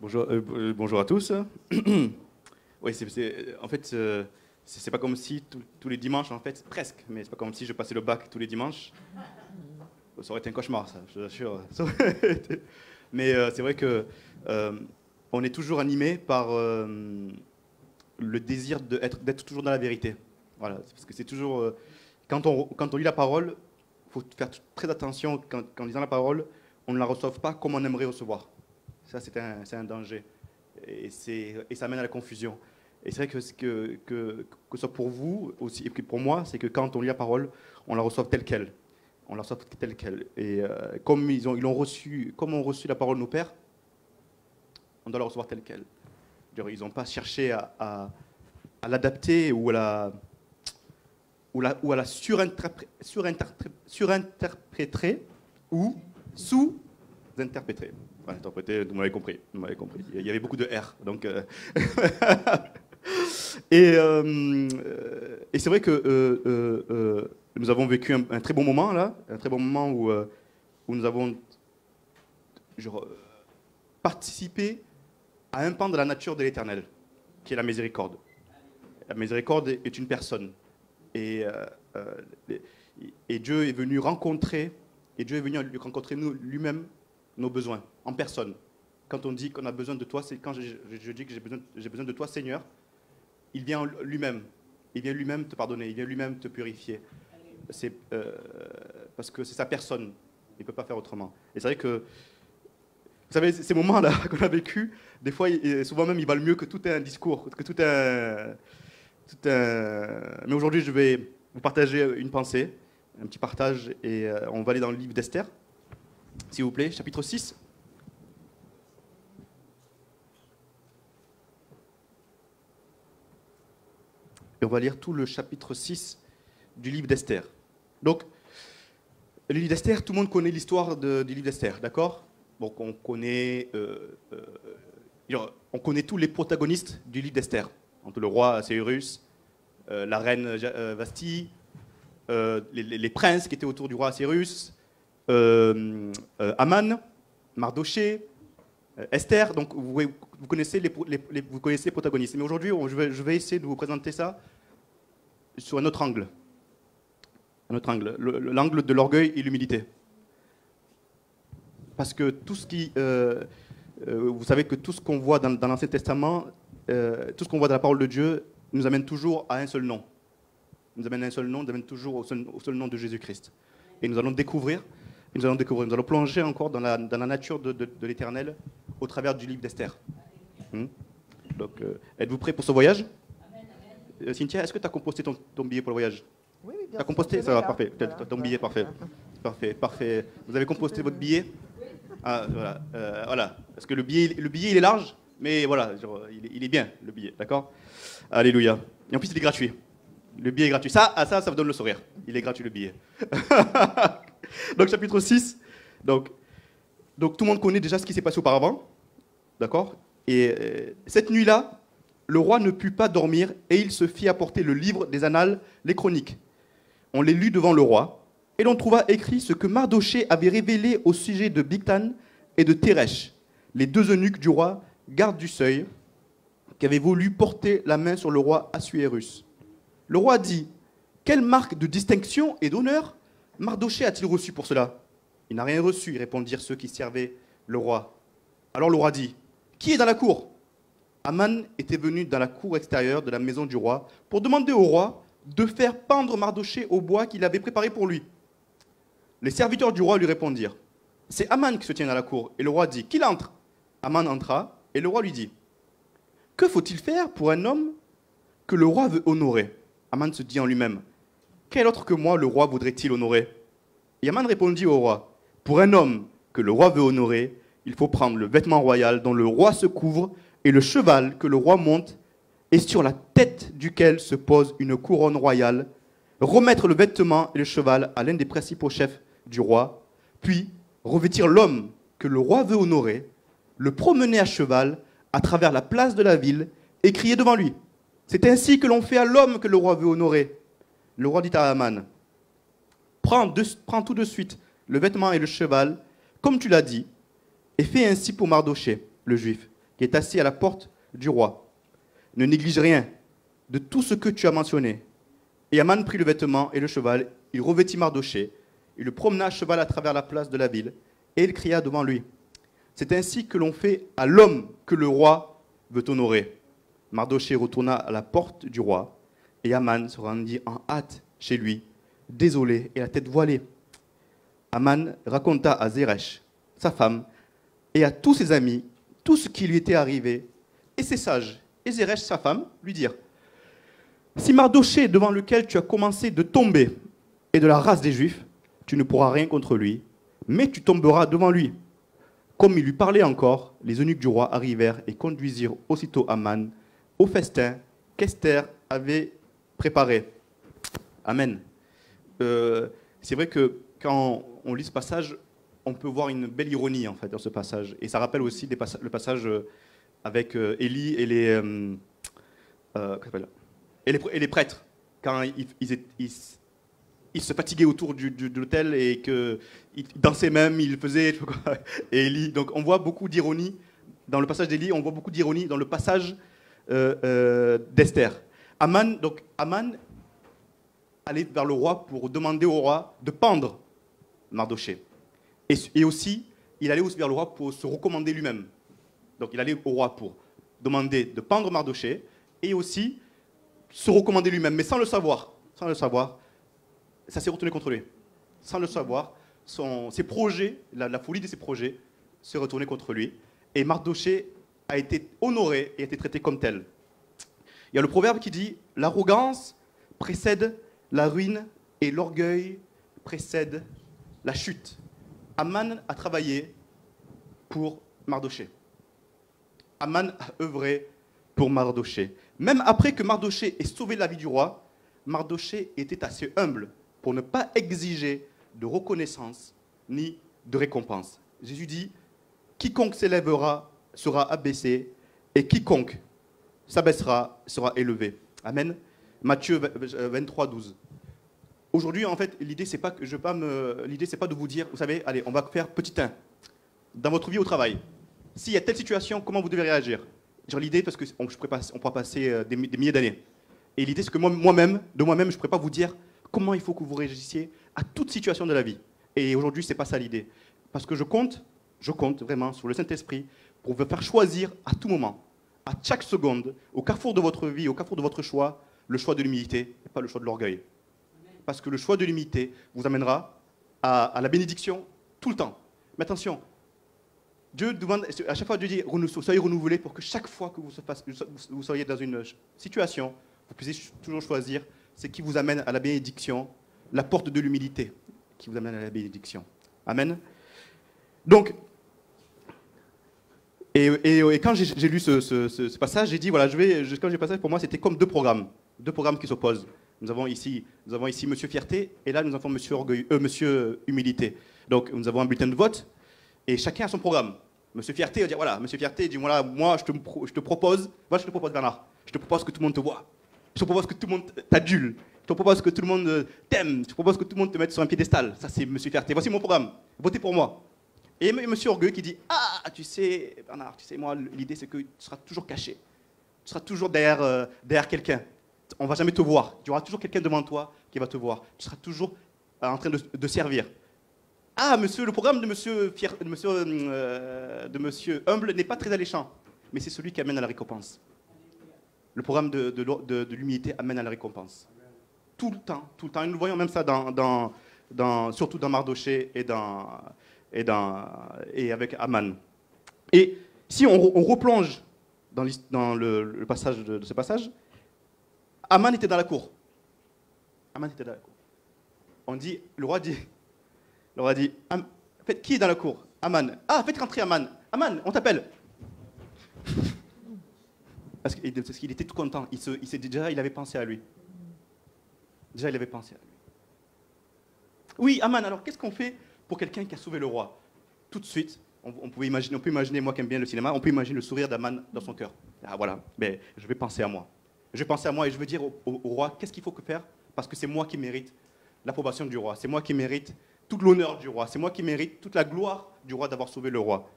Bonjour à tous. Oui, en fait, c'est pas comme si tous les dimanches, en fait, presque, mais c'est pas comme si je passais le bac tous les dimanches. Ça aurait été un cauchemar, ça, je vous assure. Mais c'est vrai que on est toujours animé par le désir d'être toujours dans la vérité. Voilà, parce que c'est toujours quand on lit la parole, il faut faire très attention qu'en lisant la parole, on ne la reçoive pas comme on aimerait recevoir. Ça, c'est un danger. Et ça mène à la confusion. Et c'est vrai que ce soit pour vous aussi, et puis pour moi, c'est que quand on lit la parole, on la reçoit telle qu'elle. On la reçoit telle qu'elle. Et comme ils ont reçu la parole de nos pères, on doit la recevoir telle qu'elle. Ils n'ont pas cherché à l'adapter ou à la surinterpréter ou sous-interpréter. Voilà, interpréter, vous m'avez compris. Il y avait beaucoup de R. Donc, et c'est vrai que nous avons vécu un très bon moment là, un très bon moment où nous avons participé à un pan de la nature de l'Éternel, qui est la miséricorde. La miséricorde est une personne. Et Dieu est venu rencontrer, lui-même nos besoins, en personne. Quand on dit qu'on a besoin de toi, c'est quand je dis que j'ai besoin de toi, Seigneur, il vient lui-même. Il vient lui-même te pardonner, il vient lui-même te purifier. Parce que c'est sa personne. Il ne peut pas faire autrement. Et c'est vrai que, vous savez, ces moments-là qu'on a vécu, des fois, souvent même, ils valent mieux que tout un discours, que tout un... Mais aujourd'hui, je vais vous partager une pensée, un petit partage, et on va aller dans le livre d'Esther, s'il vous plaît, chapitre 6. Et on va lire tout le chapitre 6 du livre d'Esther. Donc, le livre d'Esther, tout le monde connaît l'histoire du livre d'Esther, d'accord? Donc, on connaît tous les protagonistes du livre d'Esther. Entre le roi Cyrus, la reine Vasti, les princes qui étaient autour du roi Cyrus, Aman, Mardoché, Esther. Donc vous connaissez les protagonistes. Mais aujourd'hui, je vais essayer de vous présenter ça sur un autre angle. L'angle de l'orgueil et l'humilité. Parce que tout ce qui... vous savez que tout ce qu'on voit dans l'Ancien Testament, tout ce qu'on voit dans la parole de Dieu, nous amène toujours à un seul nom. Nous amène toujours au seul nom de Jésus-Christ. Et nous allons découvrir, nous allons plonger encore dans la nature de l'Éternel au travers du livre d'Esther. Donc, êtes-vous prêts pour ce voyage? Cynthia, est-ce que tu as composté ton billet pour le voyage? Oui, bien sûr. Tu as composté? Ça va, parfait. Ton billet, parfait. Parfait. Vous avez composté votre billet? Ah, voilà. Parce que le billet, il est large, mais voilà, il est bien, le billet, d'accord? Alléluia. Et en plus, il est gratuit. Le billet est gratuit. Ça vous donne le sourire. Il est gratuit, le billet. Donc, chapitre 6. Donc, tout le monde connaît déjà ce qui s'est passé auparavant. D'accord? Et cette nuit-là, le roi ne put pas dormir et il se fit apporter le livre des annales, les chroniques. On les lut devant le roi et l'on trouva écrit ce que Mardoché avait révélé au sujet de Bigtan et de Téresh, les deux eunuques du roi, gardes du seuil, qui avaient voulu porter la main sur le roi Assuérus. Le roi dit: quelle marque de distinction et d'honneur Mardoché a-t-il reçu pour cela? Il n'a rien reçu, répondirent ceux qui servaient le roi. Alors le roi dit: qui est dans la cour? Aman était venu dans la cour extérieure de la maison du roi pour demander au roi de faire pendre Mardoché au bois qu'il avait préparé pour lui. Les serviteurs du roi lui répondirent: c'est Aman qui se tient dans la cour. Et le roi dit: qu'il entre. Aman entra et le roi lui dit: que faut-il faire pour un homme que le roi veut honorer? Aman se dit en lui-même: quel autre que moi le roi voudrait-il honorer? Et Aman répondit au roi: pour un homme que le roi veut honorer, il faut prendre le vêtement royal dont le roi se couvre et le cheval que le roi monte et sur la tête duquel se pose une couronne royale, remettre le vêtement et le cheval à l'un des principaux chefs du roi, puis revêtir l'homme que le roi veut honorer, le promener à cheval à travers la place de la ville et crier devant lui. C'est ainsi que l'on fait à l'homme que le roi veut honorer. Le roi dit à Aman: prends tout de suite le vêtement et le cheval, comme tu l'as dit, et fais ainsi pour Mardoché, le juif, qui est assis à la porte du roi. Ne néglige rien de tout ce que tu as mentionné. Et Aman prit le vêtement et le cheval, il revêtit Mardochée, il le promena à cheval à travers la place de la ville, et il cria devant lui. C'est ainsi que l'on fait à l'homme que le roi veut honorer. Mardochée retourna à la porte du roi, et Aman se rendit en hâte chez lui, désolé et la tête voilée. Aman raconta à Zeresh, sa femme, et à tous ses amis, tout ce qui lui était arrivé, et ses sages, et Zeresh, sa femme, lui dirent, si Mardochée, devant lequel tu as commencé de tomber, est de la race des Juifs, tu ne pourras rien contre lui, mais tu tomberas devant lui. Comme il lui parlait encore, les eunuques du roi arrivèrent et conduisirent aussitôt Aman au festin qu'Esther avait préparé. Amen. C'est vrai que quand on lit ce passage, on peut voir une belle ironie en fait dans ce passage. Et ça rappelle aussi le passage avec Élie et les prêtres, quand ils se fatiguaient autour de l'autel et qu'ils dansaient même, ils faisaient... Et Élie, donc on voit beaucoup d'ironie dans le passage d'Élie, on voit beaucoup d'ironie dans le passage d'Esther. Aman allait vers le roi pour demander au roi de pendre Mardochée. Et aussi, il allait aussi vers le roi pour se recommander lui-même. Donc il allait au roi pour demander de pendre Mardochée et aussi se recommander lui-même, mais sans le savoir. Sans le savoir, ça s'est retourné contre lui. Sans le savoir, ses projets, la folie de ses projets, s'est retournée contre lui. Et Mardochée a été honoré et a été traité comme tel. Il y a le proverbe qui dit « L'arrogance précède la ruine et l'orgueil précède la chute ». Aman a travaillé pour Mardochée. Aman a œuvré pour Mardochée. Même après que Mardochée ait sauvé la vie du roi, Mardochée était assez humble pour ne pas exiger de reconnaissance ni de récompense. Jésus dit « Quiconque s'élèvera sera abaissé, et quiconque s'abaissera sera élevé. » Amen. Matthieu 23, 12. Aujourd'hui, en fait, l'idée, c'est pas de vous dire, vous savez, allez, on va faire petit 1. Dans votre vie au travail, s'il y a telle situation, comment vous devez réagir? Genre l'idée, parce qu'on pourra passer des milliers d'années. Et l'idée, c'est que moi-même, je ne pourrais pas vous dire comment il faut que vous réagissiez à toute situation de la vie. Et aujourd'hui, ce n'est pas ça l'idée. Parce que je compte vraiment sur le Saint-Esprit pour vous faire choisir à tout moment, à chaque seconde, au carrefour de votre vie, au carrefour de votre choix, le choix de l'humilité et pas le choix de l'orgueil. Parce que le choix de l'humilité vous amènera à la bénédiction tout le temps. Mais attention, Dieu demande, à chaque fois Dieu dit, soyez renouvelés pour que chaque fois que vous soyez dans une situation, vous puissiez toujours choisir ce qui vous amène à la bénédiction, la porte de l'humilité qui vous amène à la bénédiction. Amen. Donc, et quand j'ai lu ce passage, j'ai dit, voilà, quand j'ai passé, pour moi, c'était comme deux programmes qui s'opposent. Nous avons ici Monsieur Fierté, et là, nous avons Monsieur Humilité. Donc, nous avons un bulletin de vote, et chacun a son programme. Monsieur Fierté va dire, voilà, Monsieur Fierté dit, voilà, moi, je te propose, Bernard, je te propose que tout le monde te voit. Je te propose que tout le monde t'adule. Je te propose que tout le monde t'aime. Je te propose que tout le monde te mette sur un piédestal. Ça, c'est Monsieur Fierté. Voici mon programme. Votez pour moi. Et Monsieur Orgueil qui dit, ah, tu sais, Bernard, tu sais, moi, l'idée, c'est que tu seras toujours caché. Tu seras toujours derrière quelqu'un. On ne va jamais te voir. Tu auras toujours quelqu'un devant toi qui va te voir. Tu seras toujours en train de servir. Ah, monsieur, le programme de monsieur Humble n'est pas très alléchant, mais c'est celui qui amène à la récompense. Le programme de l'humilité amène à la récompense. Tout le temps. Et nous voyons même ça surtout dans Mardochée et avec Aman. Et si on replonge dans le passage de ce passage, Aman était dans la cour. Le roi dit, qui est dans la cour? Aman. Ah, faites rentrer Aman. Aman, on t'appelle. Parce qu'il était tout content. Il avait pensé à lui. Oui, Aman, alors qu'est-ce qu'on fait pour quelqu'un qui a sauvé le roi? Tout de suite, on peut imaginer, moi qui aime bien le cinéma, on peut imaginer le sourire d'Aman dans son cœur. Ah voilà, mais je vais penser à moi. Je vais penser à moi et je vais dire au roi, qu'est-ce qu'il faut faire? Parce que c'est moi qui mérite l'approbation du roi. C'est moi qui mérite tout l'honneur du roi. C'est moi qui mérite toute la gloire du roi d'avoir sauvé le roi.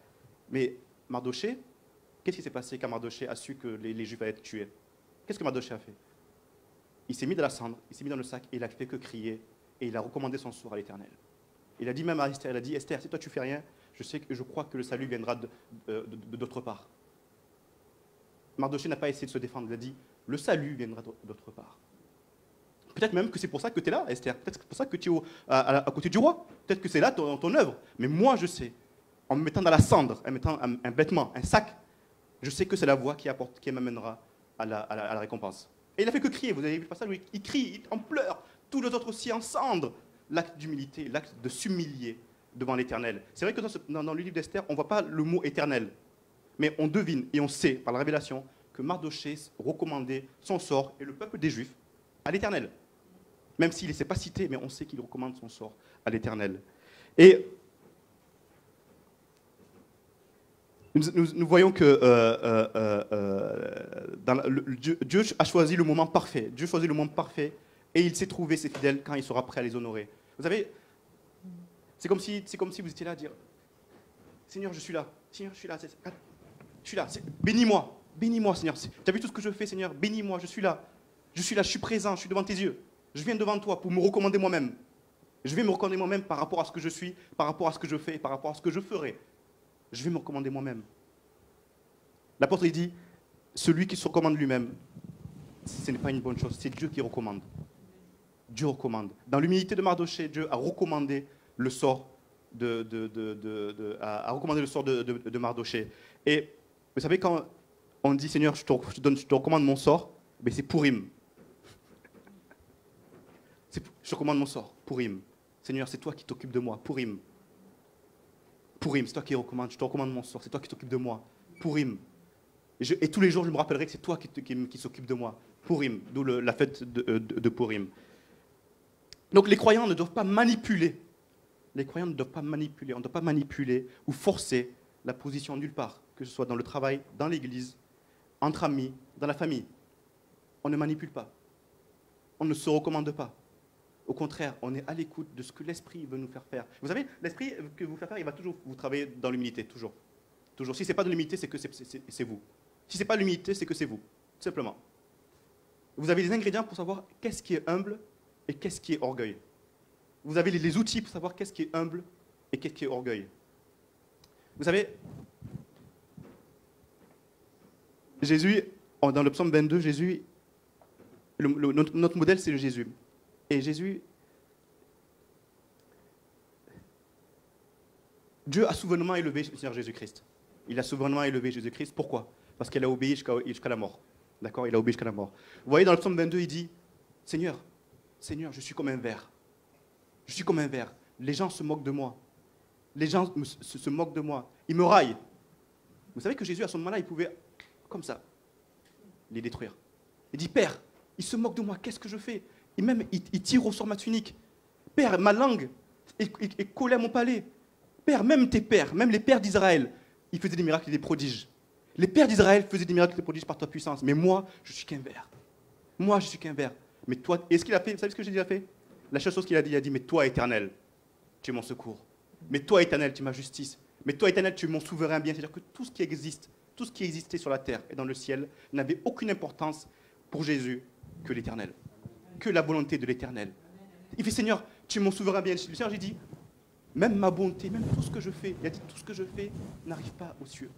Mais Mardochée, Qu'est-ce qui s'est passé quand Mardochée a su que les Juifs allaient être tués? Qu'est-ce que Mardochée a fait? Il s'est mis dans la cendre, il s'est mis dans le sac, et il a fait que crier, et il a recommandé son sort à l'Éternel. Il a dit même à Esther, il a dit, Esther, si toi tu fais rien, je crois que le salut viendra d'autre part. Mardochée n'a pas essayé de se défendre, il a dit, le salut viendra d'autre part. Peut-être même que c'est pour ça que tu es là, Esther. Peut-être que c'est pour ça que tu es à côté du roi. Peut-être que c'est là ton œuvre. Mais moi, je sais, en me mettant dans la cendre, en mettant un vêtement, un sac, je sais que c'est la voie qui m'amènera à la récompense. Et il n'a fait que crier. Vous avez vu le passage où il crie, en pleure. Tous les autres aussi en cendre. L'acte d'humilité, l'acte de s'humilier devant l'Éternel. C'est vrai que dans le livre d'Esther, on ne voit pas le mot éternel. Mais on devine et on sait par la révélation que Mardochée recommandait son sort et le peuple des Juifs à l'Éternel. Même s'il ne s'est pas cité, mais on sait qu'il recommande son sort à l'Éternel. Et nous voyons que Dieu a choisi le moment parfait. Dieu choisit le moment parfait et il sait trouver ses fidèles quand il sera prêt à les honorer. Vous savez, c'est comme si vous étiez là à dire, Seigneur, je suis là. Seigneur, je suis là. Je suis là. Bénis-moi. Bénis-moi, Seigneur. Tu as vu tout ce que je fais, Seigneur? Bénis-moi. Je suis là. Je suis là. Je suis présent. Je suis devant tes yeux. Je viens devant toi pour me recommander moi-même. Je vais me recommander moi-même par rapport à ce que je suis, par rapport à ce que je fais, par rapport à ce que je ferai. Je vais me recommander moi-même. L'apôtre, il dit, celui qui se recommande lui-même, ce n'est pas une bonne chose. C'est Dieu qui recommande. Dieu recommande. Dans l'humilité de Mardochée, Dieu a recommandé le sort a recommandé le sort de Mardochée. Et vous savez, quand on dit, Seigneur, je te recommande mon sort, ben c'est Pourim. Je te recommande mon sort, Pourim. Seigneur, c'est toi qui t'occupes de moi, Pourim. Pourim, c'est toi qui recommande, je te recommande mon sort, c'est toi qui t'occupes de moi, Pourim. Et tous les jours, je me rappellerai que c'est toi qui s'occupe de moi, Pourim, d'où la fête de Pourim. Donc les croyants ne doivent pas manipuler. Les croyants ne doivent pas manipuler. On ne doit pas manipuler ou forcer la position nulle part, que ce soit dans le travail, dans l'église, entre amis, dans la famille. On ne manipule pas. On ne se recommande pas. Au contraire, on est à l'écoute de ce que l'Esprit veut nous faire faire. Vous savez, l'Esprit que vous fait faire, il va toujours vous travailler dans l'humilité, toujours. Toujours. Si ce n'est pas de l'humilité, c'est que c'est vous. Si ce n'est pas de l'humilité, c'est que c'est vous, tout simplement. Vous avez les ingrédients pour savoir qu'est-ce qui est humble et qu'est-ce qui est orgueil. Vous avez les outils pour savoir qu'est-ce qui est humble et qu'est-ce qui est orgueil. Vous savez, Jésus, dans le psaume 22, Jésus, notre modèle, c'est le Jésus. Et Jésus, Dieu a souverainement élevé le Seigneur Jésus-Christ. Il a souverainement élevé Jésus-Christ. Pourquoi? Parce qu'il a obéi jusqu'à la mort. D'accord? Il a obéi jusqu'à la mort. Vous voyez, dans le psaume 22, il dit, Seigneur, je suis comme un ver. Je suis comme un ver. Les gens se moquent de moi. Les gens se moquent de moi. Ils me raillent. Vous savez que Jésus, à ce moment-là, il pouvait, comme ça, les détruire. Il dit, Père, ils se moquent de moi. Qu'est-ce que je fais? Et même, il tire au sort ma tunique. Père, ma langue est collée à mon palais. Père, même tes pères, même les pères d'Israël, ils faisaient des miracles et des prodiges. Les pères d'Israël faisaient des miracles et des prodiges par ta puissance. Mais moi, je suis qu'un ver. Moi, je suis qu'un ver. Mais toi, et ce qu'il a fait, vous savez ce que Jésus a fait? La seule chose qu'il a dit, mais toi, Éternel, tu es mon secours. Mais toi, Éternel, tu es ma justice. Mais toi, Éternel, tu es mon souverain bien. C'est-à-dire que tout ce qui existe, tout ce qui existait sur la terre et dans le ciel, n'avait aucune importance pour Jésus que l'Éternel, que la volonté de l'Éternel. Il fait, Seigneur, tu es mon souverain bien. Le Seigneur, j'ai dit, même ma bonté, même tout ce que je fais, il a dit, tout ce que je fais n'arrive pas aux cieux.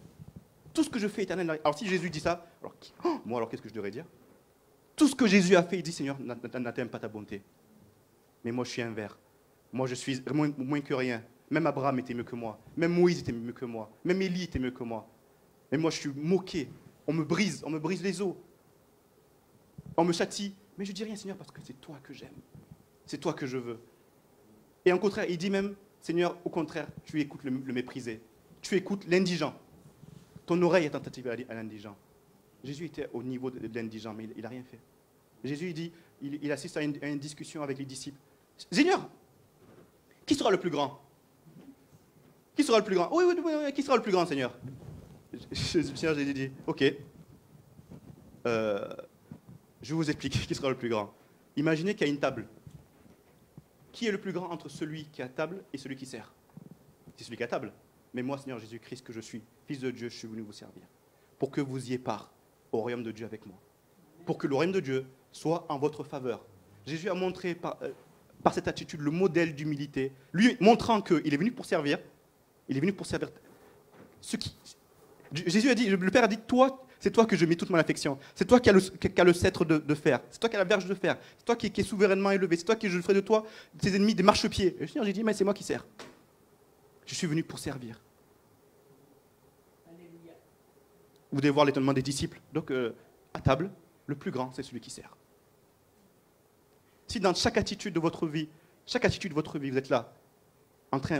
Tout ce que je fais, Éternel, n'arrive. Alors si Jésus dit ça, alors qu'est-ce que je devrais dire? Tout ce que Jésus a fait, il dit, Seigneur, n'atteins pas ta bonté. Mais moi, je suis un ver. Moi, je suis moins que rien. Même Abraham était mieux que moi. Même Moïse était mieux que moi. Même Élie était mieux que moi. Mais moi, je suis moqué. On me brise les os. On me châtie. Mais je dis rien, Seigneur, parce que c'est toi que j'aime. C'est toi que je veux. Et au contraire, il dit même, Seigneur, au contraire, tu écoutes le méprisé. Tu écoutes l'indigent. Ton oreille est attentive à l'indigent. Jésus était au niveau de l'indigent, mais il n'a rien fait. Jésus, il dit, il assiste à une discussion avec les disciples. Seigneur, qui sera le plus grand? Qui sera le plus grand? Oui, qui sera le plus grand, Seigneur? Seigneur Jésus dit, ok, je vous explique qui sera le plus grand. Imaginez qu'il y a une table. Qui est le plus grand entre celui qui est à table et celui qui sert? C'est celui qui est à table. Mais moi, Seigneur Jésus-Christ, que je suis, Fils de Dieu, je suis venu vous servir. pour que vous ayez part au royaume de Dieu avec moi. Pour que le royaume de Dieu soit en votre faveur. Jésus a montré par cette attitude le modèle d'humilité, lui montrant qu'il est venu pour servir. Il est venu pour servir. Jésus a dit, le Père a dit, toi, c'est toi que je mets toute mon affection. C'est toi qui as le cètre de fer. C'est toi qui as la verge de fer. C'est toi qui es souverainement élevé. C'est toi qui je ferai de toi tes ennemis des marchepieds. Et le Seigneur, j'ai dit, mais c'est moi qui sers. Je suis venu pour servir. Alléluia. Vous devez voir l'étonnement des disciples. Donc, à table, le plus grand, c'est celui qui sert. Si dans chaque attitude de votre vie, vous êtes là,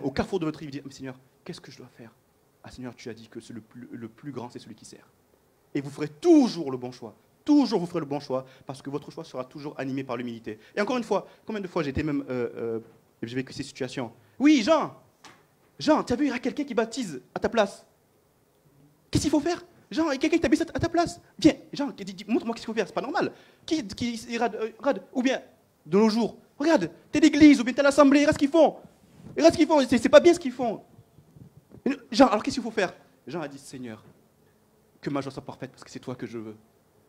au carrefour de votre vie, vous dites, mais Seigneur, qu'est-ce que je dois faire? Ah Seigneur, tu as dit que le plus grand, c'est celui qui sert. Et vous ferez toujours le bon choix. Toujours vous ferez le bon choix, parce que votre choix sera toujours animé par l'humilité. Et encore une fois, combien de fois j'ai vécu ces situations? Oui, Jean, tu as vu, il y a quelqu'un qui baptise à ta place. Qu'est-ce qu'il faut faire? Jean, il y a quelqu'un qui baptise à ta place. Viens, Jean, montre-moi qu'est-ce qu'il faut faire, c'est pas normal. Regarde, ou bien, de nos jours, regarde, t'es l'église, ou bien t'es l'assemblée, regarde ce qu'ils font. Regarde ce qu'ils font, c'est pas bien ce qu'ils font. Jean, alors qu'est-ce qu'il faut faire? Jean a dit, Seigneur, que ma joie soit parfaite, parce que c'est toi que je veux.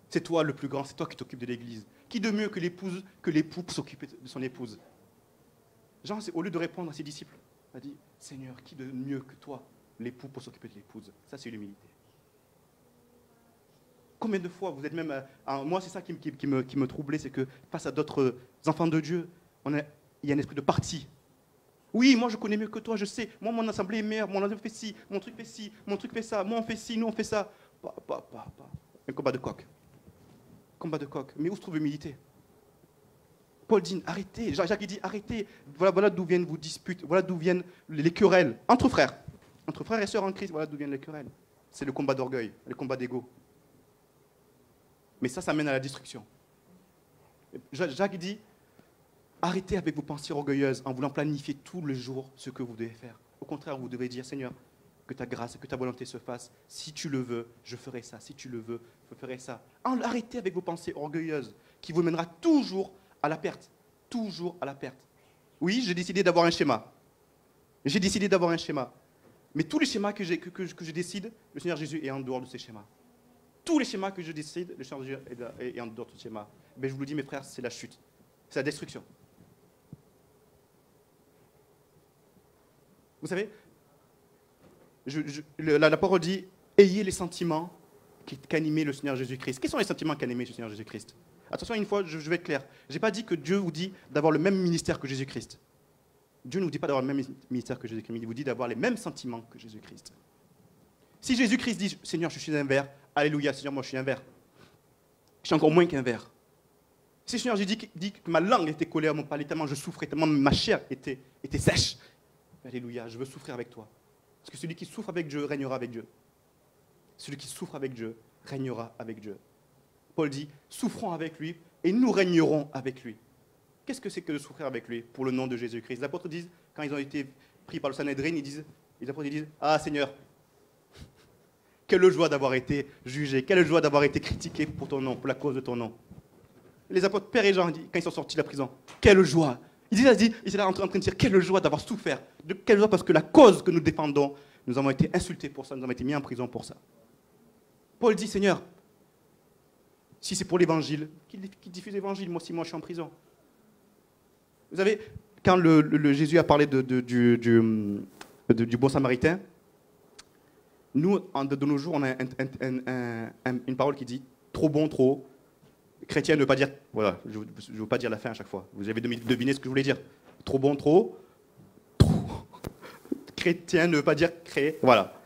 C'est toi le plus grand, c'est toi qui t'occupes de l'église. Qui de mieux que l'époux pour s'occuper de son épouse? Jean, au lieu de répondre à ses disciples, a dit, Seigneur, qui de mieux que toi, l'époux pour s'occuper de l'épouse? Ça, c'est l'humilité. Combien de fois vous êtes même... moi, c'est ça qui me troublait, c'est que face à d'autres enfants de Dieu, il y a un esprit de parti. Oui, moi je connais mieux que toi, je sais. Moi, mon assemblée est meilleure, mon assemblée fait ci, mon truc fait ci, mon truc fait ça, moi on fait ci, nous on fait ça. Un combat de coq. Combat de coq. Mais où se trouve l'humilité? Paul dit, arrêtez. Jacques il dit, arrêtez. Voilà d'où viennent vos disputes, voilà d'où viennent les querelles. Entre frères et sœurs en Christ, voilà d'où viennent les querelles. C'est le combat d'orgueil, le combat d'ego. Mais ça mène à la destruction. Jacques dit, arrêtez avec vos pensées orgueilleuses en voulant planifier tous les jours ce que vous devez faire. Au contraire, vous devez dire, Seigneur, que ta grâce et que ta volonté se fassent. Si tu le veux, je ferai ça. Si tu le veux, je ferai ça. Arrêtez avec vos pensées orgueilleuses qui vous mènera toujours à la perte. Toujours à la perte. Oui, j'ai décidé d'avoir un schéma. Mais tous les schémas que je décide, le Seigneur Jésus est en dehors de ces schémas. Tous les schémas que je décide, le Seigneur Jésus est en dehors de ces schémas. Mais je vous le dis, mes frères, c'est la chute. C'est la destruction. Vous savez, la parole dit, ayez les sentiments qu'animait le Seigneur Jésus-Christ. Quels sont les sentiments qu'animait le Seigneur Jésus-Christ? Attention, une fois, je vais être clair. Je n'ai pas dit que Dieu vous dit d'avoir le même ministère que Jésus-Christ. Dieu ne vous dit pas d'avoir le même ministère que Jésus-Christ, mais il vous dit d'avoir les mêmes sentiments que Jésus-Christ. Si Jésus-Christ dit, Seigneur, je suis un ver, alléluia, Seigneur, moi je suis un ver. Je suis encore moins qu'un ver. Si le Seigneur Jésus dit que ma langue était collée à mon palais, tellement je souffrais, tellement ma chair était sèche, alléluia, je veux souffrir avec toi. Parce que celui qui souffre avec Dieu régnera avec Dieu. Celui qui souffre avec Dieu régnera avec Dieu. Paul dit, souffrons avec lui et nous régnerons avec lui. Qu'est-ce que c'est que de souffrir avec lui pour le nom de Jésus-Christ? Les apôtres disent, quand ils ont été pris par le Sanhédrin, les apôtres disent, ah Seigneur, quelle joie d'avoir été jugé, quelle joie d'avoir été critiqué pour ton nom, pour la cause de ton nom. Les apôtres Pierre et Jean, quand ils sont sortis de la prison, quelle joie. Ils étaient là en train de dire, quelle joie d'avoir souffert. Quelle joie parce que la cause que nous défendons, nous avons été insultés pour ça, nous avons été mis en prison pour ça. Paul dit, Seigneur, si c'est pour l'évangile, qu'il diffuse l'évangile, moi aussi, moi je suis en prison. Vous savez, quand Jésus a parlé du bon samaritain, nous, de nos jours, on a une parole qui dit trop bon, trop. Chrétien ne veut pas dire, voilà, je ne veux pas dire la fin à chaque fois. Vous avez deviné ce que je voulais dire. Trop bon, trop. Chrétien ne veut pas dire créer, voilà.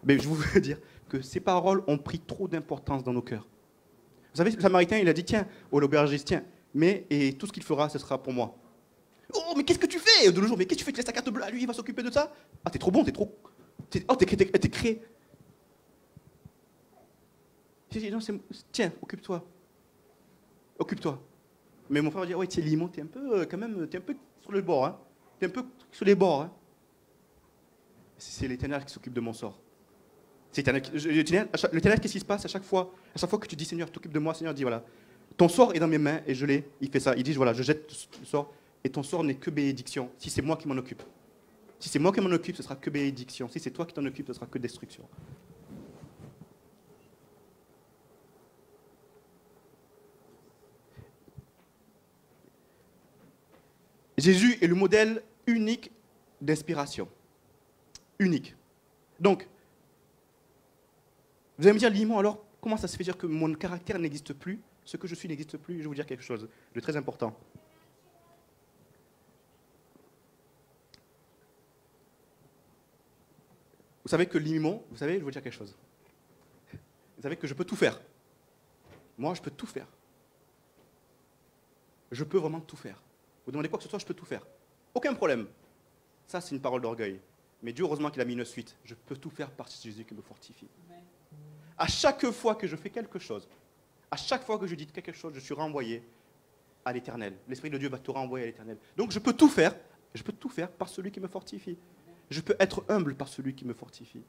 Mais je veux dire que ces paroles ont pris trop d'importance dans nos cœurs. Vous savez, le Samaritain, il a dit, tiens, au l'aubergiste, tiens, et tout ce qu'il fera, ce sera pour moi. Oh, mais qu'est-ce que tu fais de nos jours? Mais qu'est-ce que tu fais? Tu laisses ta carte bleue à lui, il va s'occuper de ça? Ah, t'es trop bon, t'es créé. Non, tiens, occupe-toi. Mais mon frère va dire, ouais, t'es limon, t'es un peu, quand même, t'es un peu sur le bord, hein. T'es un peu sur les bords, hein. C'est l'Éternel qui s'occupe de mon sort. L'Éternel, qu'est-ce qui se passe à chaque fois que tu dis, Seigneur, t'occupes de moi, Seigneur dit, voilà, ton sort est dans mes mains et je l'ai. Il fait ça. Il dit, voilà, je jette le sort et ton sort n'est que bénédiction. Si c'est moi qui m'en occupe. Si c'est moi qui m'en occupe, ce sera que bénédiction. Si c'est toi qui t'en occupes, ce sera que destruction. Jésus est le modèle unique d'inspiration. Unique. Donc, vous allez me dire, Limon, alors, comment ça se fait dire que mon caractère n'existe plus? Ce que je suis n'existe plus? Je vais vous dire quelque chose de très important. Vous savez que Limon, vous savez, je vais vous dire quelque chose. Vous savez que je peux tout faire. Moi, je peux tout faire. Je peux vraiment tout faire. Vous demandez quoi que ce soit, je peux tout faire. Aucun problème. Ça, c'est une parole d'orgueil. Mais Dieu, heureusement qu'il a mis une suite. Je peux tout faire par Jésus qui me fortifie. À chaque fois que je fais quelque chose, à chaque fois que je dis quelque chose, je suis renvoyé à l'Éternel. L'Esprit de Dieu va te renvoyer à l'Éternel. Donc je peux tout faire par celui qui me fortifie. Je peux être humble par celui qui me fortifie.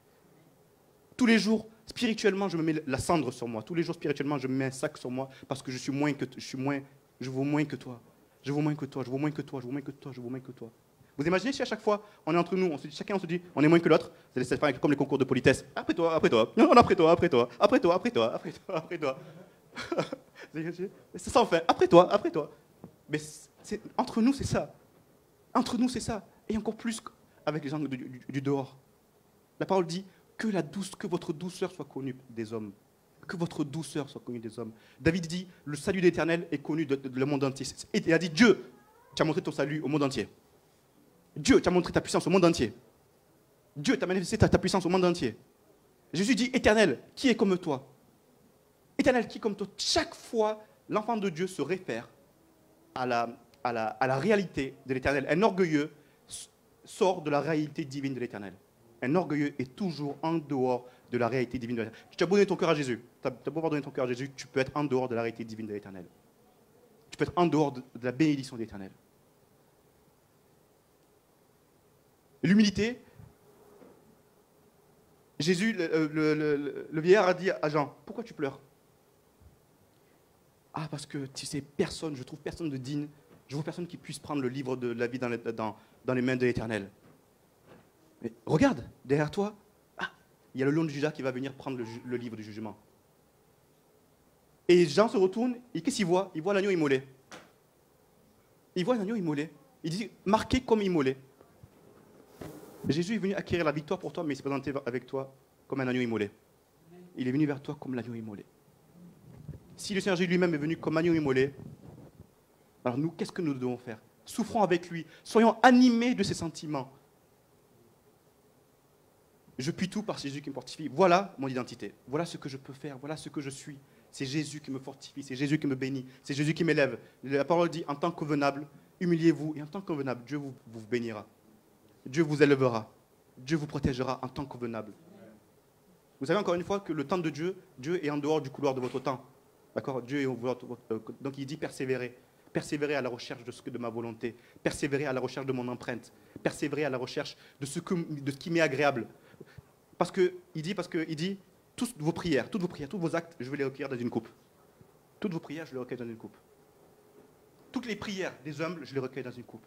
Tous les jours, spirituellement, je me mets la cendre sur moi. Tous les jours, spirituellement, je me mets un sac sur moi parce que je vaux moins que toi. Je vaux moins que toi. Je vaux moins que toi. Je vaux moins que toi. Je vaux moins que toi. Vous imaginez si à chaque fois, on est entre nous, chacun on se dit, on est moins que l'autre. Vous allez faire comme les concours de politesse. Après toi, après toi. Non, après toi, après toi. Après toi, après toi, après toi, après toi. C'est sans fin. Après toi, après toi. Mais entre nous, c'est ça. Entre nous, c'est ça. Et encore plus avec les gens du dehors. La parole dit que votre douceur soit connue des hommes. Que votre douceur soit connue des hommes. David dit, le salut de l'Éternel est connu le monde entier. Et il a dit, Dieu, tu as montré ton salut au monde entier. Dieu, tu as montré ta puissance au monde entier. Dieu, tu as manifesté ta puissance au monde entier. Jésus dit, Éternel, qui est comme toi? Éternel, qui est comme toi? Chaque fois, l'enfant de Dieu se réfère à la réalité de l'Éternel. Un orgueilleux sort de la réalité divine de l'Éternel. Un orgueilleux est toujours en dehors de la réalité divine de l'Éternel. Tu as beau donner ton cœur à Jésus, tu as beau avoir donné ton cœur à Jésus, tu peux être en dehors de la réalité divine de l'Éternel. Tu peux être en dehors de la bénédiction de l'Éternel. L'humilité, Jésus, le vieillard a dit à Jean, pourquoi tu pleures? Ah, parce que tu sais, je trouve personne de digne, je vois personne qui puisse prendre le livre de la vie dans les mains de l'Éternel. Mais regarde, derrière toi, il y a le lion de Juda qui va venir prendre le livre du jugement. Et Jean se retourne, et qu'est-ce qu'il voit? Il voit l'agneau immolé. Il voit l'agneau immolé. Il dit, marqué comme immolé. Jésus est venu acquérir la victoire pour toi, mais il s'est présenté avec toi comme un agneau immolé. Il est venu vers toi comme l'agneau immolé. Si le Seigneur Jésus lui-même est venu comme agneau immolé, alors nous, qu'est-ce que nous devons faire? Souffrons avec lui, soyons animés de ses sentiments. Je puis tout par Jésus qui me fortifie. Voilà mon identité. Voilà ce que je peux faire. Voilà ce que je suis. C'est Jésus qui me fortifie. C'est Jésus qui me bénit. C'est Jésus qui m'élève. La parole dit, en tant que convenable, humiliez-vous. Et en tant que convenable, Dieu vous bénira. Dieu vous élèvera. Dieu vous protégera en tant que convenable. Vous savez encore une fois que le temps de Dieu, Dieu est en dehors du couloir de votre temps. D'accord? Dieu est donc il dit persévérer. Persévérer à la recherche de ma volonté. Persévérer à la recherche de mon empreinte. Persévérer à la recherche de ce qui m'est agréable. Parce qu'il dit, toutes vos prières, tous vos actes, je vais les recueillir dans une coupe. Toutes vos prières, je les recueille dans une coupe. Toutes les prières des humbles, je les recueille dans une coupe.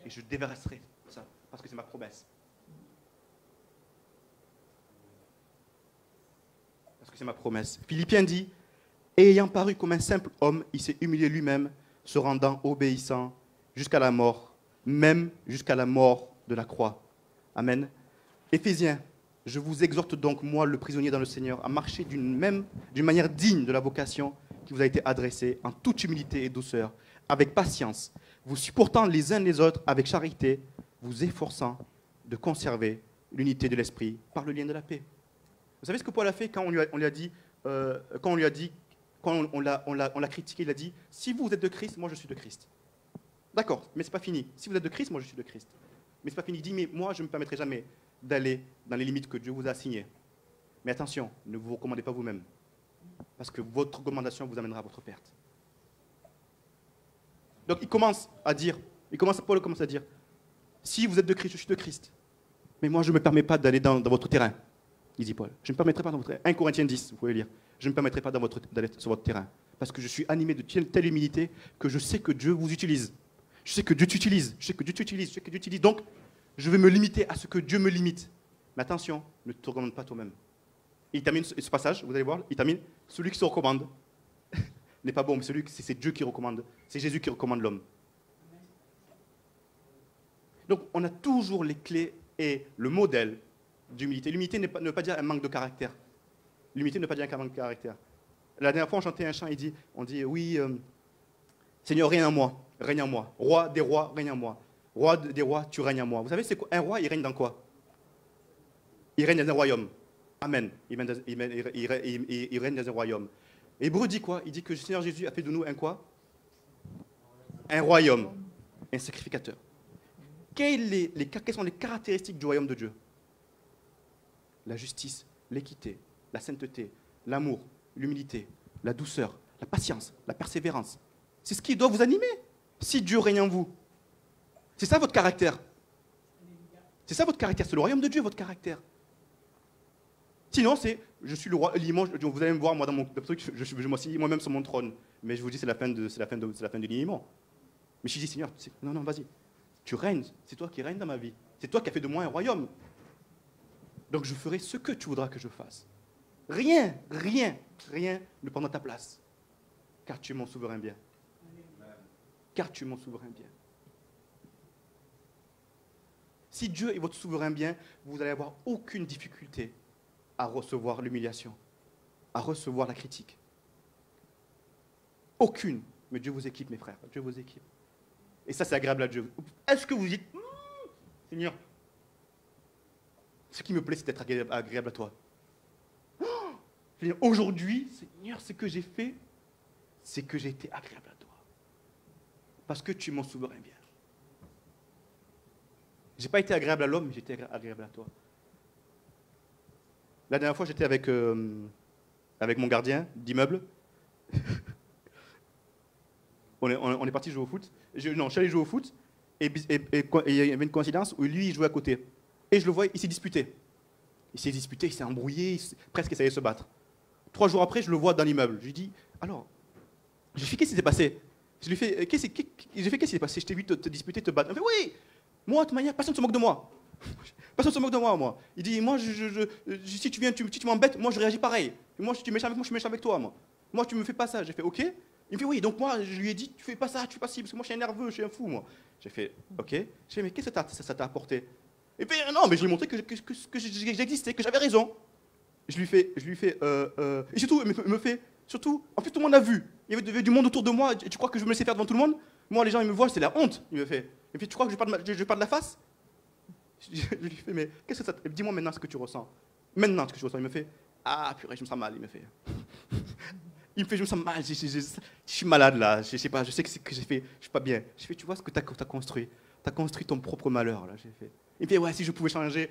Et je déverserai ça, parce que c'est ma promesse. Parce que c'est ma promesse. Philippiens dit, et ayant paru comme un simple homme, il s'est humilié lui-même, se rendant obéissant jusqu'à la mort, même jusqu'à la mort de la croix. Amen. Éphésiens, je vous exhorte donc, moi, le prisonnier dans le Seigneur, à marcher d'une manière digne de la vocation qui vous a été adressée, en toute humilité et douceur, avec patience, vous supportant les uns les autres avec charité, vous efforçant de conserver l'unité de l'esprit par le lien de la paix. Vous savez ce que Paul a fait quand on l'a critiqué, il a dit, si vous êtes de Christ, moi je suis de Christ. D'accord, mais ce n'est pas fini. Si vous êtes de Christ, moi je suis de Christ. Mais ce n'est pas fini. Il dit, mais moi je ne me permettrai jamais d'aller dans les limites que Dieu vous a assignées. Mais attention, ne vous recommandez pas vous-même. Parce que votre recommandation vous amènera à votre perte. Donc Paul commence à dire, si vous êtes de Christ, je suis de Christ. Mais moi je ne me permets pas d'aller dans votre terrain, il dit Paul. Je ne me permettrai pas dans votre terrain. 1 Corinthiens 10, vous pouvez lire. Je ne me permettrai pas d'aller sur votre terrain. Parce que je suis animé de telle humilité que je sais que Dieu vous utilise. Je sais que Dieu t'utilise. Donc, je vais me limiter à ce que Dieu me limite. Mais attention, ne te recommande pas toi-même. Il termine ce passage, vous allez voir, il termine, celui qui se recommande n'est pas bon, mais c'est Dieu qui recommande. C'est Jésus qui recommande l'homme. Donc, on a toujours les clés et le modèle d'humilité. L'humilité ne veut pas dire un manque de caractère. L'humilité ne veut pas dire un manque de caractère. La dernière fois, on chantait un chant, on dit, oui, Seigneur, règne en moi, règne en moi. Roi des rois, règne en moi. Roi des rois, tu règnes en moi. Vous savez, c'est quoi? Un roi, il règne dans quoi? Il règne dans un royaume. Amen. Il règne dans un royaume. Et Hébreu dit quoi? Il dit que le Seigneur Jésus a fait de nous un quoi? Un royaume, un sacrificateur. Quelles sont les caractéristiques du royaume de Dieu? La justice, l'équité, la sainteté, l'amour, l'humilité, la douceur, la patience, la persévérance. C'est ce qui doit vous animer si Dieu règne en vous. C'est ça votre caractère. C'est ça votre caractère, c'est le royaume de Dieu, votre caractère. Sinon, je suis le roi, vous allez me voir, moi, dans mon truc, je m'assieds moi-même sur mon trône. Mais je vous dis, c'est la fin de l'alignement. Mais je dis, Seigneur, non, vas-y. Tu règnes, c'est toi qui règnes dans ma vie. C'est toi qui as fait de moi un royaume. Donc je ferai ce que tu voudras que je fasse. Rien ne prendra ta place. Car tu es mon souverain bien. Car tu es mon souverain bien. Si Dieu est votre souverain bien, vous n'allez avoir aucune difficulté à recevoir l'humiliation, à recevoir la critique. Aucune. Mais Dieu vous équipe, mes frères. Dieu vous équipe. Et ça, c'est agréable à Dieu. Est-ce que vous dites, Seigneur, ce qui me plaît, c'est d'être agréable à toi. Aujourd'hui, Seigneur, ce que j'ai fait, c'est que j'ai été agréable à toi. Parce que tu es mon souverain bien. Je n'ai pas été agréable à l'homme, mais j'ai été agréable à toi. La dernière fois, j'étais avec mon gardien d'immeuble. on est parti jouer au foot. Je suis allé jouer au foot, et il y avait une coïncidence où lui, il jouait à côté. Et je le vois, il s'est disputé. Il s'est embrouillé, presque essayé de se battre. 3 jours après, je le vois dans l'immeuble. Je lui dis, alors, je lui fais, qu'est-ce qui s'est passé? Je lui fais, qu'est-ce qui s'est passé? Je t'ai vu te disputer, te battre. Il me fait, oui, moi, de toute manière, personne ne se moque de moi. Personne ne se moque de moi. Il dit, moi, si tu viens, tu m'embêtes, moi, je réagis pareil. Moi, si tu es méchant avec moi, je suis méchant avec toi, moi. Moi, tu me fais pas ça. J'ai fait, ok. Il me fait, oui, donc moi, je lui ai dit, tu fais pas ça, tu fais pas ci, parce que moi, je suis un nerveux, je suis un fou, moi. J'ai fait, ok. J'ai fait, mais qu'est-ce que ça t'a apporté? Et puis, non, mais je lui ai montré que j'existais, que j'avais raison. Je lui fais, et surtout, il me fait, surtout, en plus, tout le monde a vu. Il y avait du monde autour de moi, et tu crois que je me laissais faire devant tout le monde? Moi, les gens, ils me voient, c'est la honte, il me fait. Et puis, tu crois que je parle de la face? Je lui fais, mais qu'est-ce que ça... Dis-moi maintenant ce que tu ressens. Maintenant, ce que tu ressens. Il me fait, ah, purée, je me sens mal, il me fait. Il me fait, je me sens mal, je suis malade là, je sais pas, je sais que j'ai fait, je suis pas bien. Je fais, tu vois ce que tu as construit. Tu as construit ton propre malheur là, j'ai fait. Il me fait, ouais, si je pouvais changer.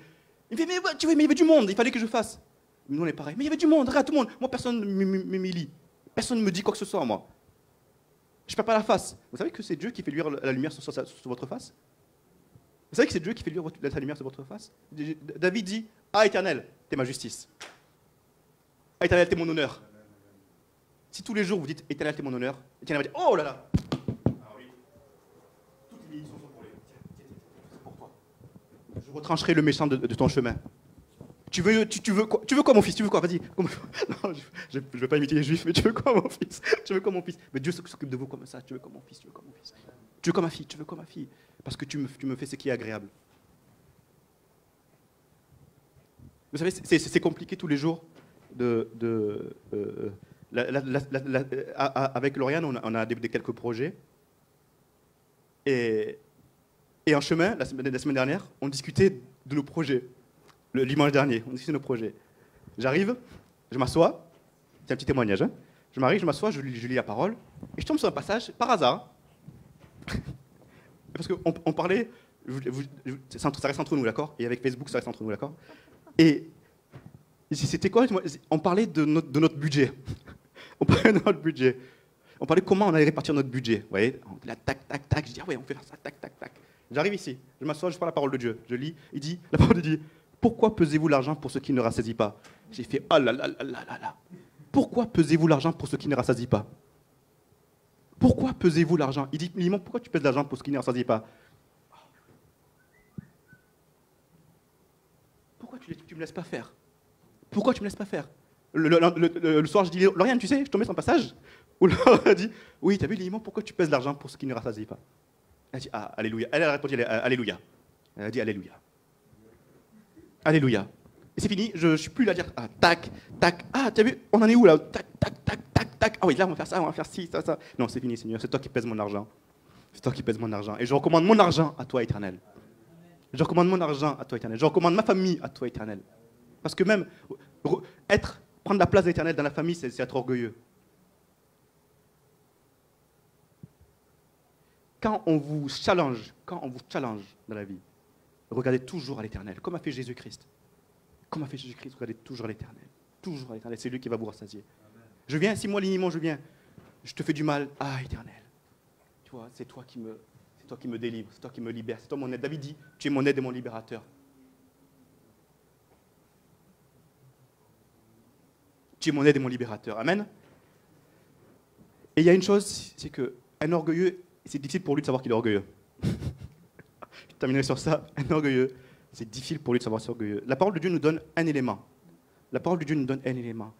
Il me fait, mais ouais, tu vois, mais il y avait du monde, il fallait que je fasse. Nous, on est pareil. Mais il y avait du monde, regarde, tout le monde. Moi, personne ne m'humilie. Personne ne me dit quoi que ce soit, moi. Je ne perds pas la face. Vous savez que c'est Dieu qui fait luire la lumière sur votre face? Vous savez que c'est Dieu qui fait luire la lumière sur votre face? David dit, ah, Éternel, t'es ma justice. Ah, Éternel, t'es mon honneur. Si tous les jours vous dites, Éternel, t'es mon honneur, Éternel va dire, oh là là. Ah oui. Toutes les bénédictions sont pour lui. Tiens, c'est pour toi. Je retrancherai le méchant de ton chemin. Tu veux quoi, mon fils? Tu veux quoi? Vas-y. Non, je ne veux pas imiter les juifs, mais tu veux quoi, mon fils? Tu veux quoi, mon fils? Mais Dieu s'occupe de vous comme ça. Tu veux quoi, mon fils? Tu veux quoi, mon fils? Tu veux quoi, ma fille? Tu veux quoi, ma fille? Parce que tu me fais ce qui est agréable. Vous savez, c'est compliqué tous les jours avec Lauriane, on a quelques projets. Et en chemin, la semaine dernière, on discutait de nos projets. Le dimanche dernier, on discutait de nos projets. J'arrive, je m'assois, c'est un petit témoignage. Hein. Je m'assois, je lis la parole, et je tombe sur un passage, par hasard. Parce qu'on parlait, ça reste entre nous, d'accord? Et avec Facebook, ça reste entre nous, d'accord? Et c'était quoi? On parlait de notre budget. On parlait de notre budget. On parlait comment on allait répartir notre budget. Vous voyez? Là, tac, tac, tac. Je dis, ah ouais, on fait ça, tac, tac, tac. J'arrive ici, je m'assois, je parle la parole de Dieu. Je lis, la parole dit, pourquoi pesez-vous l'argent pour ceux qui ne rassasient pas? J'ai fait, oh là là là là là là. Pourquoi pesez-vous l'argent pour ceux qui ne rassasient pas? Pourquoi pesez-vous l'argent? Il dit, pourquoi tu pèses l'argent pour ceux qui ne rassasient pas? Pourquoi tu me laisses pas faire? Pourquoi tu me laisses pas faire? Le soir, je dis, Lauriane, tu sais, je tombais sur un passage où Lauriane a dit, oui, tu as vu, pourquoi tu pèses l'argent pour ceux qui ne rassasient pas? Elle a dit, ah, alléluia. Elle a répondu, alléluia. Elle a dit Alléluia. Alléluia. Et c'est fini, je ne suis plus là à dire ah, tac, tac, ah, tu as vu, on en est où là? Tac, tac, tac, tac, tac. Ah oui, là, on va faire ça, on va faire ci, ça, ça. Non, c'est fini, Seigneur, c'est toi qui pèses mon argent. C'est toi qui pèses mon argent. Et je recommande mon argent à toi, Éternel. Je recommande mon argent à toi, Éternel. Je recommande ma famille à toi, Éternel. Parce que même prendre la place d'Éternel dans la famille, c'est être orgueilleux. Quand on vous challenge dans la vie, regardez toujours à l'Éternel, comme a fait Jésus-Christ. Comme a fait Jésus-Christ, regardez toujours à l'Éternel. Toujours à l'Éternel, c'est lui qui va vous rassasier. Je viens, si moi, l'inimant, je viens, je te fais du mal, ah, Éternel. Tu vois, c'est toi qui me délivre, c'est toi qui me libère, c'est toi mon aide. David dit, tu es mon aide et mon libérateur. Tu es mon aide et mon libérateur. Amen. Et il y a une chose, c'est qu'un orgueilleux, c'est difficile pour lui de savoir qu'il est orgueilleux. Je terminerai sur ça. Un orgueilleux, c'est difficile pour lui de savoir qu'il est orgueilleux. La parole de Dieu nous donne un élément. La parole de Dieu nous donne un élément.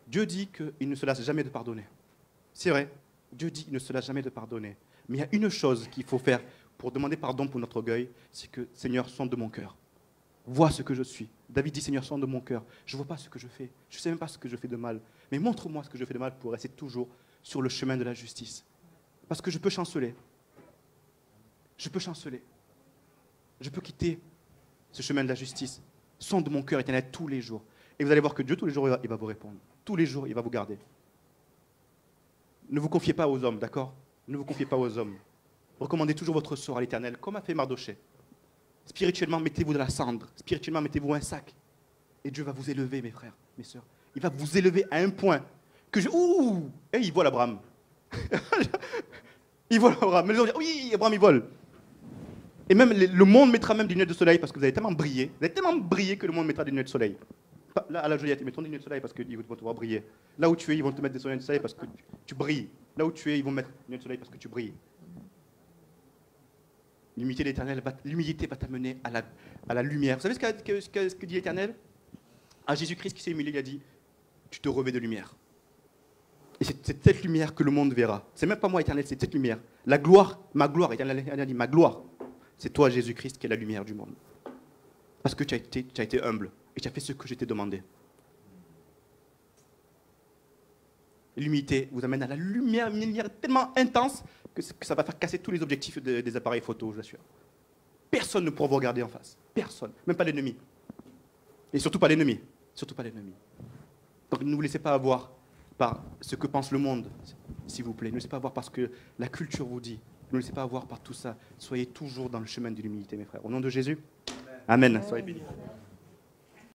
Dieu dit qu'il ne se lasse jamais de pardonner. C'est vrai. Dieu dit qu'il ne se lasse jamais de pardonner. Mais il y a une chose qu'il faut faire pour demander pardon pour notre orgueil, c'est que Seigneur, sonde de mon cœur. Vois ce que je suis. David dit, Seigneur, sonde de mon cœur. Je ne vois pas ce que je fais. Je ne sais même pas ce que je fais de mal. Mais montre-moi ce que je fais de mal pour rester toujours sur le chemin de la justice. Parce que je peux chanceler. Je peux chanceler. Je peux quitter ce chemin de la justice. Sonde mon cœur, Éternel, tous les jours. Et vous allez voir que Dieu, tous les jours, il va vous répondre. Tous les jours, il va vous garder. Ne vous confiez pas aux hommes, d'accord? Ne vous confiez pas aux hommes. Recommandez toujours votre sort à l'Éternel, comme a fait Mardochée. Spirituellement, mettez-vous de la cendre. Spirituellement, mettez-vous un sac. Et Dieu va vous élever, mes frères, mes sœurs. Il va vous élever à un point que ouh! Et il vole Abraham. Il vole Abraham. Mais les gens disent, oui, Abraham, il vole. Et même le monde mettra même des lunettes de soleil parce que vous avez tellement brillé. Vous avez tellement brillé que le monde mettra des lunettes de soleil. Là, à la Joliette, ils mettront des lunettes de soleil parce qu'ils vont te voir briller. Là où tu es, ils vont te mettre des lunettes de soleil parce que tu brilles. Là où tu es, ils vont mettre des lunettes de soleil parce que tu brilles. L'humilité de l'Éternel, l'humilité va t'amener à la lumière. Vous savez ce que dit l'Éternel? À Jésus-Christ qui s'est humilié, il a dit, tu te revêts de lumière. Et c'est cette lumière que le monde verra. C'est même pas moi, Éternel, c'est cette lumière. La gloire, ma gloire, Éternel a dit, ma gloire, c'est toi, Jésus-Christ, qui est la lumière du monde. Parce que tu as été humble et tu as fait ce que je t'ai demandé. L'humilité vous amène à la lumière, une lumière tellement intense que ça va faire casser tous les objectifs des appareils photo, je vous assure. Personne ne pourra vous regarder en face. Personne. Même pas l'ennemi. Et surtout pas l'ennemi. Surtout pas l'ennemi. Donc ne vous laissez pas avoir par ce que pense le monde, s'il vous plaît. Ne vous laissez pas avoir par ce que la culture vous dit. Ne vous laissez pas avoir par tout ça. Soyez toujours dans le chemin de l'humilité, mes frères. Au nom de Jésus. Amen. Soyez bénis.